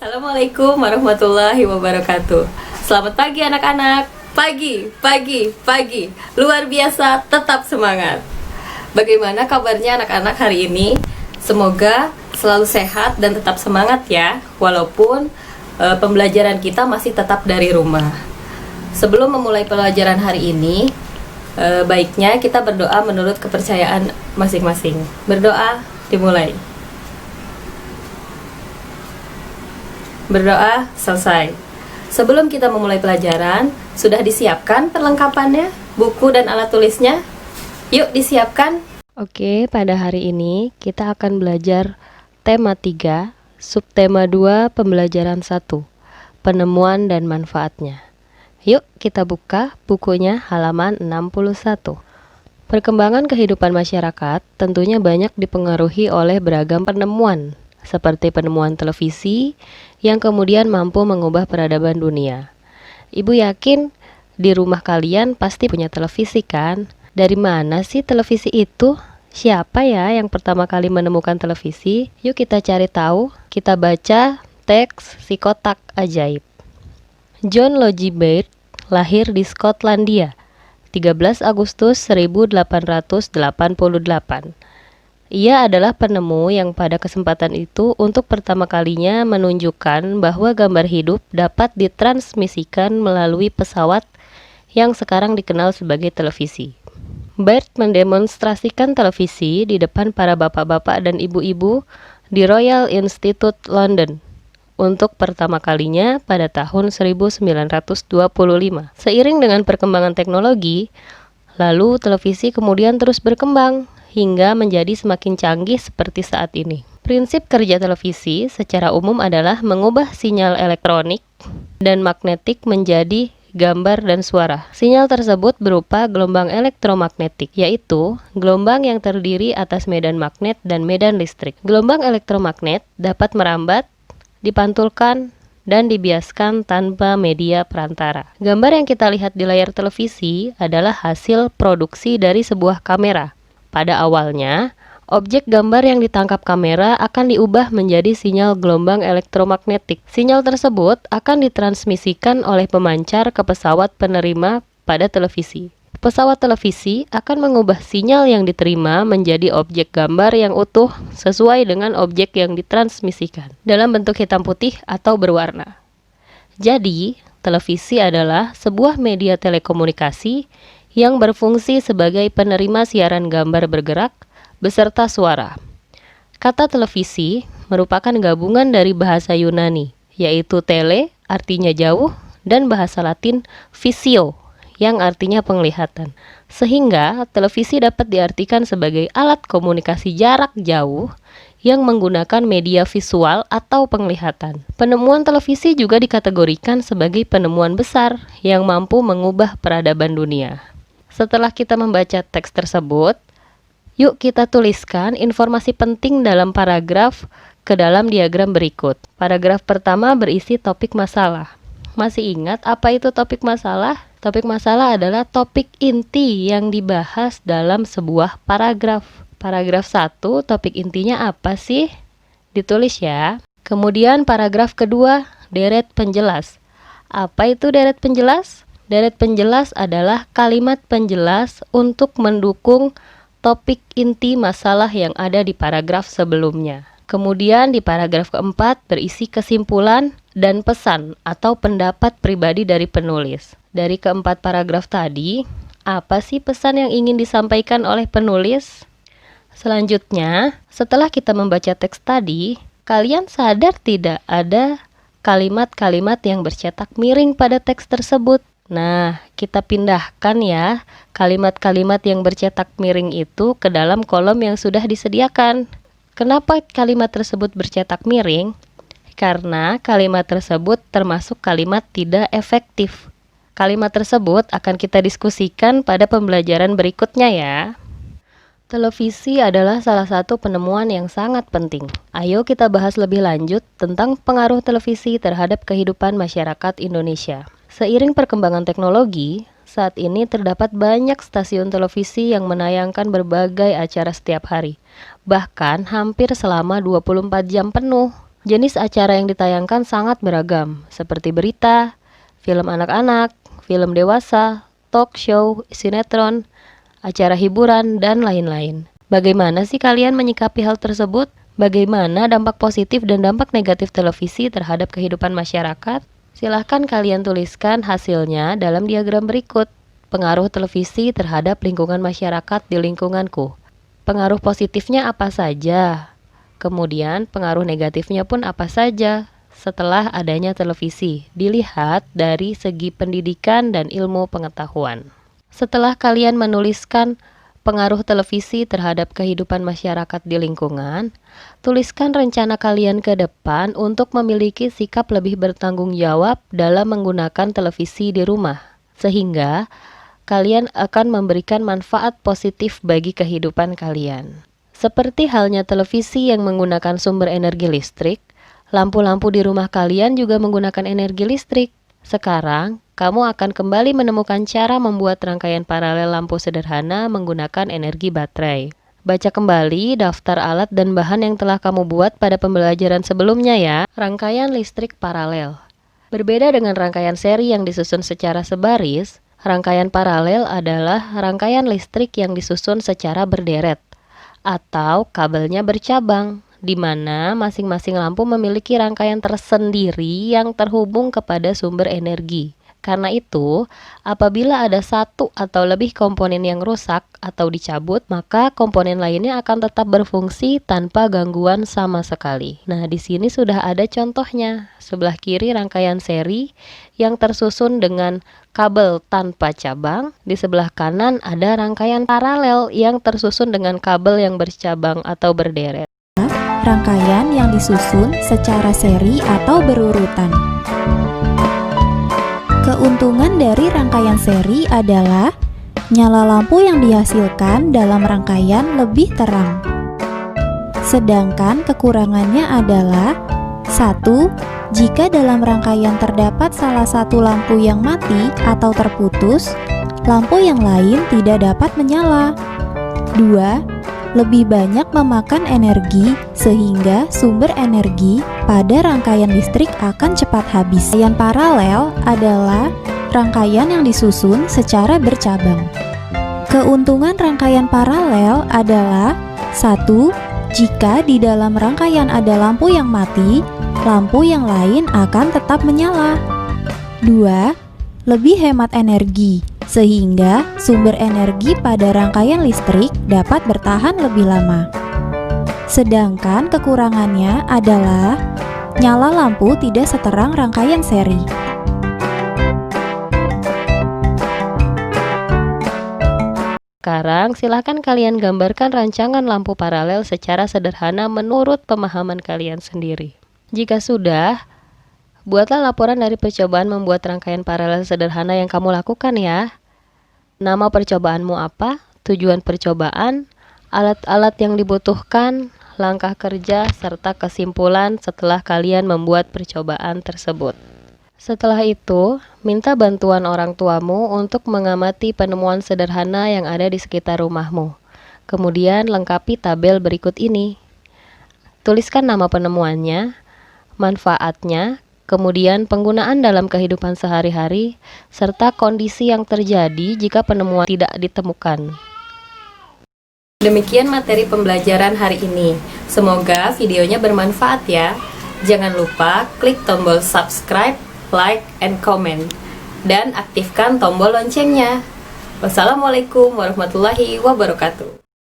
Assalamualaikum warahmatullahi wabarakatuh. Selamat pagi anak-anak. Pagi. Luar biasa, tetap semangat. Bagaimana kabarnya anak-anak hari ini? Semoga selalu sehat dan tetap semangat ya. Walaupun pembelajaran kita masih tetap dari rumah. Sebelum memulai pelajaran hari ini, baiknya kita berdoa menurut kepercayaan masing-masing. Berdoa, dimulai. Berdoa, selesai. Sebelum kita memulai pelajaran, sudah disiapkan perlengkapannya, buku dan alat tulisnya? Yuk disiapkan. Oke, pada hari ini kita akan belajar tema 3, subtema 2, pembelajaran 1, penemuan dan manfaatnya. Yuk kita buka bukunya halaman 61. Perkembangan kehidupan masyarakat tentunya banyak dipengaruhi oleh beragam penemuan, seperti penemuan televisi yang kemudian mampu mengubah peradaban dunia. Ibu yakin di rumah kalian pasti punya televisi kan? Dari mana sih televisi itu? Siapa ya yang pertama kali menemukan televisi? Yuk kita cari tahu. Kita baca teks si kotak ajaib. John Logie Baird lahir di Skotlandia 13 Agustus 1888. Ia adalah penemu yang pada kesempatan itu untuk pertama kalinya menunjukkan bahwa gambar hidup dapat ditransmisikan melalui pesawat yang sekarang dikenal sebagai televisi. Baird mendemonstrasikan televisi di depan para bapak-bapak dan ibu-ibu di Royal Institute London untuk pertama kalinya pada tahun 1925. Seiring dengan perkembangan teknologi, lalu televisi kemudian terus berkembang hingga menjadi semakin canggih seperti saat ini. Prinsip kerja televisi secara umum adalah mengubah sinyal elektronik dan magnetik menjadi gambar dan suara. Sinyal tersebut berupa gelombang elektromagnetik, yaitu gelombang yang terdiri atas medan magnet dan medan listrik. Gelombang elektromagnet dapat merambat, dipantulkan, dan dibiaskan tanpa media perantara. Gambar yang kita lihat di layar televisi adalah hasil produksi dari sebuah kamera. Pada awalnya, objek gambar yang ditangkap kamera akan diubah menjadi sinyal gelombang elektromagnetik. Sinyal tersebut akan ditransmisikan oleh pemancar ke pesawat penerima pada televisi. Pesawat televisi akan mengubah sinyal yang diterima menjadi objek gambar yang utuh sesuai dengan objek yang ditransmisikan dalam bentuk hitam putih atau berwarna. Jadi, televisi adalah sebuah media telekomunikasi yang berfungsi sebagai penerima siaran gambar bergerak beserta suara. Kata televisi merupakan gabungan dari bahasa Yunani, yaitu tele, artinya jauh, dan bahasa Latin visio, yang artinya penglihatan. Sehingga televisi dapat diartikan sebagai alat komunikasi jarak jauh yang menggunakan media visual atau penglihatan. Penemuan televisi juga dikategorikan sebagai penemuan besar yang mampu mengubah peradaban dunia. Setelah kita membaca teks tersebut, yuk kita tuliskan informasi penting dalam paragraf ke dalam diagram berikut. Paragraf pertama berisi topik masalah. Masih ingat apa itu topik masalah? Topik masalah adalah topik inti yang dibahas dalam sebuah paragraf. Paragraf 1, topik intinya apa sih? Ditulis ya. Kemudian paragraf kedua, deret penjelas. Apa itu deret penjelas? Deret penjelas adalah kalimat penjelas untuk mendukung topik inti masalah yang ada di paragraf sebelumnya. Kemudian di paragraf keempat berisi kesimpulan dan pesan atau pendapat pribadi dari penulis. Dari keempat paragraf tadi, apa sih pesan yang ingin disampaikan oleh penulis? Selanjutnya, setelah kita membaca teks tadi, kalian sadar tidak ada kalimat-kalimat yang bercetak miring pada teks tersebut? Nah, kita pindahkan ya kalimat-kalimat yang bercetak miring itu ke dalam kolom yang sudah disediakan. Kenapa kalimat tersebut bercetak miring? Karena kalimat tersebut termasuk kalimat tidak efektif. Kalimat tersebut akan kita diskusikan pada pembelajaran berikutnya ya. Televisi adalah salah satu penemuan yang sangat penting. Ayo kita bahas lebih lanjut tentang pengaruh televisi terhadap kehidupan masyarakat Indonesia. Seiring perkembangan teknologi, saat ini terdapat banyak stasiun televisi yang menayangkan berbagai acara setiap hari, bahkan hampir selama 24 jam penuh. Jenis acara yang ditayangkan sangat beragam, seperti berita, film anak-anak, film dewasa, talk show, sinetron, acara hiburan, dan lain-lain. Bagaimana sih kalian menyikapi hal tersebut? Bagaimana dampak positif dan dampak negatif televisi terhadap kehidupan masyarakat? Silahkan kalian tuliskan hasilnya dalam diagram berikut. Pengaruh televisi terhadap lingkungan masyarakat di lingkunganku. Pengaruh positifnya apa saja? Kemudian pengaruh negatifnya pun apa saja setelah adanya televisi? Dilihat dari segi pendidikan dan ilmu pengetahuan. Setelah kalian menuliskan pengaruh televisi terhadap kehidupan masyarakat di lingkungan, tuliskan rencana kalian ke depan untuk memiliki sikap lebih bertanggung jawab dalam menggunakan televisi di rumah, sehingga kalian akan memberikan manfaat positif bagi kehidupan kalian. Seperti halnya televisi yang menggunakan sumber energi listrik, lampu-lampu di rumah kalian juga menggunakan energi listrik. Sekarang, kamu akan kembali menemukan cara membuat rangkaian paralel lampu sederhana menggunakan energi baterai. Baca kembali daftar alat dan bahan yang telah kamu buat pada pembelajaran sebelumnya ya. Rangkaian listrik paralel. Berbeda dengan rangkaian seri yang disusun secara sebaris, rangkaian paralel adalah rangkaian listrik yang disusun secara berderet atau kabelnya bercabang, di mana masing-masing lampu memiliki rangkaian tersendiri yang terhubung kepada sumber energi. Karena itu, apabila ada satu atau lebih komponen yang rusak atau dicabut, maka komponen lainnya akan tetap berfungsi tanpa gangguan sama sekali. Nah, di sini sudah ada contohnya. Sebelah kiri rangkaian seri yang tersusun dengan kabel tanpa cabang. Di sebelah kanan ada rangkaian paralel yang tersusun dengan kabel yang bercabang atau berderet. Rangkaian yang disusun secara seri atau berurutan. Keuntungan dari rangkaian seri adalah nyala lampu yang dihasilkan dalam rangkaian lebih terang. Sedangkan kekurangannya adalah 1. Jika dalam rangkaian terdapat salah satu lampu yang mati atau terputus, lampu yang lain tidak dapat menyala. 2. Lebih banyak memakan energi sehingga sumber energi pada rangkaian listrik akan cepat habis. Rangkaian paralel adalah rangkaian yang disusun secara bercabang. Keuntungan rangkaian paralel adalah 1. Jika di dalam rangkaian ada lampu yang mati, lampu yang lain akan tetap menyala. 2. Lebih hemat energi, sehingga sumber energi pada rangkaian listrik dapat bertahan lebih lama. Sedangkan kekurangannya adalah nyala lampu tidak seterang rangkaian seri. Sekarang silakan kalian gambarkan rancangan lampu paralel secara sederhana menurut pemahaman kalian sendiri. Jika sudah, buatlah laporan dari percobaan membuat rangkaian paralel sederhana yang kamu lakukan ya. Nama percobaanmu apa, tujuan percobaan, alat-alat yang dibutuhkan, langkah kerja, serta kesimpulan setelah kalian membuat percobaan tersebut. Setelah itu, minta bantuan orang tuamu untuk mengamati penemuan sederhana yang ada di sekitar rumahmu. Kemudian lengkapi tabel berikut ini. Tuliskan nama penemuannya, manfaatnya, kemudian penggunaan dalam kehidupan sehari-hari, serta kondisi yang terjadi jika penemuan tidak ditemukan. Demikian materi pembelajaran hari ini. Semoga videonya bermanfaat ya. Jangan lupa klik tombol subscribe, like, and comment, dan aktifkan tombol loncengnya. Wassalamualaikum warahmatullahi wabarakatuh.